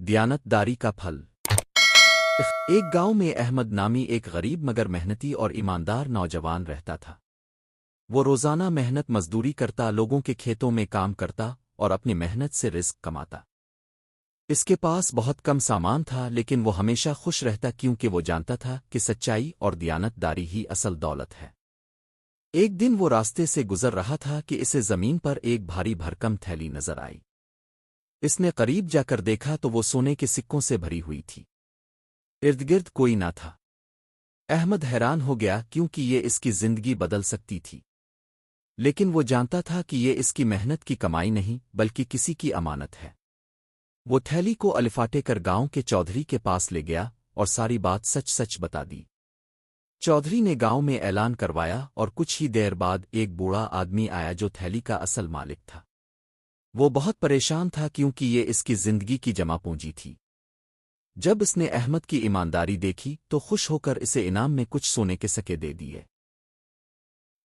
دیانتداری کا پھل۔ ایک گاؤں میں احمد نامی ایک غریب مگر محنتی اور ایماندار نوجوان رہتا تھا۔ وہ روزانہ محنت مزدوری کرتا، لوگوں کے کھیتوں میں کام کرتا اور اپنی محنت سے رزق کماتا۔ اس کے پاس بہت کم سامان تھا، لیکن وہ ہمیشہ خوش رہتا کیونکہ وہ جانتا تھا کہ سچائی اور دیانتداری ہی اصل دولت ہے۔ ایک دن وہ راستے سے گزر رہا تھا کہ اسے زمین پر ایک بھاری بھرکم تھیلی نظر آئی۔ اس نے قریب جا کر دیکھا تو وہ سونے کے سکوں سے بھری ہوئی تھی۔ ارد گرد کوئی نہ تھا۔ احمد حیران ہو گیا کیونکہ یہ اس کی زندگی بدل سکتی تھی، لیکن وہ جانتا تھا کہ یہ اس کی محنت کی کمائی نہیں بلکہ کسی کی امانت ہے۔ وہ تھیلی کو الفاٹے کر گاؤں کے چودھری کے پاس لے گیا اور ساری بات سچ سچ بتا دی۔ چودھری نے گاؤں میں اعلان کروایا اور کچھ ہی دیر بعد ایک بوڑھا آدمی آیا جو تھیلی کا اصل مالک تھا۔ وہ بہت پریشان تھا کیونکہ یہ اس کی زندگی کی جمع پونجی تھی۔ جب اس نے احمد کی ایمانداری دیکھی تو خوش ہو کر اسے انعام میں کچھ سونے کے سکے دے دیے۔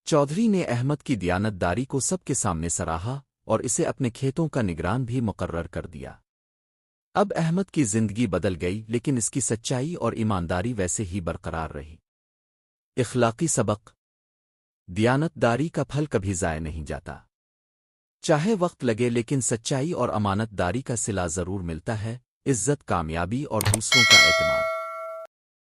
چودھری نے احمد کی دیانتداری کو سب کے سامنے سراہا اور اسے اپنے کھیتوں کا نگران بھی مقرر کر دیا۔ اب احمد کی زندگی بدل گئی، لیکن اس کی سچائی اور ایمانداری ویسے ہی برقرار رہی۔ اخلاقی سبق: دیانتداری کا پھل کبھی ضائع نہیں جاتا۔ چاہے وقت لگے لیکن سچائی اور امانت داری کا صلہ ضرور ملتا ہے۔ عزت، کامیابی اور دوسروں کا اعتماد۔